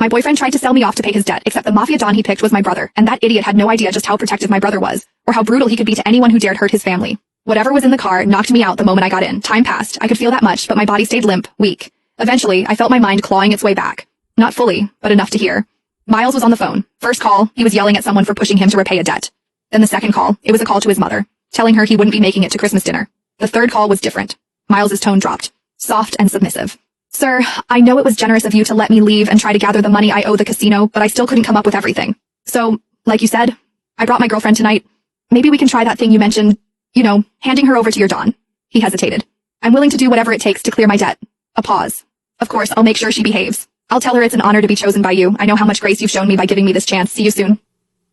My boyfriend tried to sell me off to pay his debt, except the mafia don he picked was my brother, and that idiot had no idea just how protective my brother was, or how brutal he could be to anyone who dared hurt his family. Whatever was in the car knocked me out the moment I got in. Time passed. I could feel that much, but my body stayed limp, weak. Eventually, I felt my mind clawing its way back. Not fully, but enough to hear. Miles was on the phone. First call, he was yelling at someone for pushing him to repay a debt. Then the second call, it was a call to his mother, telling her he wouldn't be making it to Christmas dinner. The third call was different. Miles's tone dropped, soft and submissive. Sir, I know it was generous of you to let me leave and try to gather the money I owe the casino, but I still couldn't come up with everything. So, like you said, I brought my girlfriend tonight. Maybe we can try that thing you mentioned, handing her over to your Don. He hesitated. I'm willing to do whatever it takes to clear my debt. A pause. Of course, I'll make sure she behaves. I'll tell her it's an honor to be chosen by you. I know how much grace you've shown me by giving me this chance. See you soon.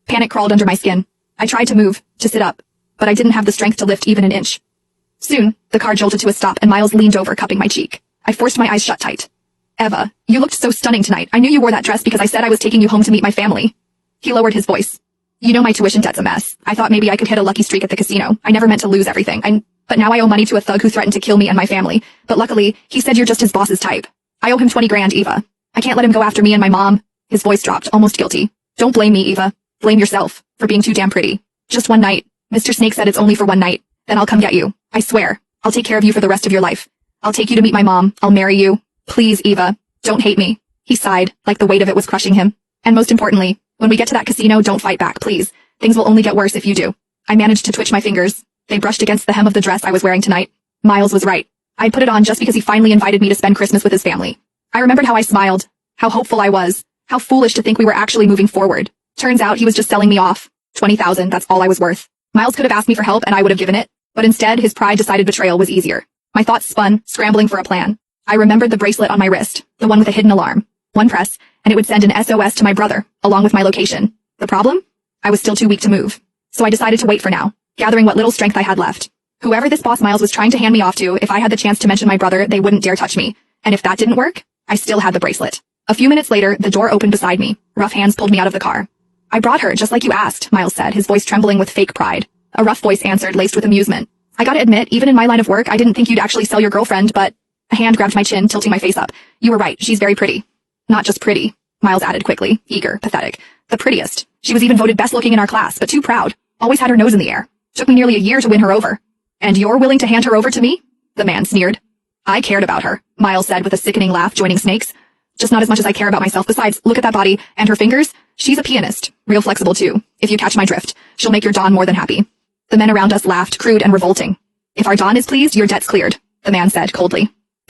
Panic crawled under my skin. I tried to move, to sit up, but I didn't have the strength to lift even an inch. Soon, the car jolted to a stop and Miles leaned over, cupping my cheek. I forced my eyes shut tight. Eva, you looked so stunning tonight. I knew you wore that dress because I said I was taking you home to meet my family. He lowered his voice. You know my tuition debt's a mess. I thought maybe I could hit a lucky streak at the casino. I never meant to lose everything. But now I owe money to a thug who threatened to kill me and my family. But luckily, he said you're just his boss's type. I owe him 20 grand, Eva. I can't let him go after me and my mom. His voice dropped, almost guilty. Don't blame me, Eva. Blame yourself for being too damn pretty. Just one night. Mr. Snake said it's only for one night. Then I'll come get you. I swear. I'll take care of you for the rest of your life. I'll take you to meet my mom. I'll marry you. Please, Eva. Don't hate me. He sighed, like the weight of it was crushing him. And most importantly, when we get to that casino, don't fight back, please. Things will only get worse if you do. I managed to twitch my fingers. They brushed against the hem of the dress I was wearing tonight. Miles was right. I'd put it on just because he finally invited me to spend Christmas with his family. I remembered how I smiled, how hopeful I was, how foolish to think we were actually moving forward. Turns out he was just selling me off. 20,000, that's all I was worth. Miles could have asked me for help and I would have given it, but instead his pride decided betrayal was easier. My thoughts spun, scrambling for a plan. I remembered the bracelet on my wrist, the one with a hidden alarm. One press, and it would send an SOS to my brother, along with my location. The problem? I was still too weak to move. So I decided to wait for now, gathering what little strength I had left. Whoever this boss Miles was trying to hand me off to, if I had the chance to mention my brother, they wouldn't dare touch me. And if that didn't work, I still had the bracelet. A few minutes later, the door opened beside me. Rough hands pulled me out of the car. I brought her, just like you asked, Miles said, his voice trembling with fake pride. A rough voice answered, laced with amusement. I gotta admit, even in my line of work, I didn't think you'd actually sell your girlfriend, but... A hand grabbed my chin, tilting my face up. You were right, she's very pretty. Not just pretty, Miles added quickly, eager, pathetic. The prettiest. She was even voted best looking in our class, but too proud. Always had her nose in the air. Took me nearly a year to win her over. And you're willing to hand her over to me? The man sneered. I cared about her, Miles said with a sickening laugh, joining Snake's. Just not as much as I care about myself. Besides, look at that body, and her fingers. She's a pianist. Real flexible too. If you catch my drift, she'll make your Don more than happy. The men around us laughed, crude and revolting. If our Don is pleased, your debt's cleared, the man said coldly.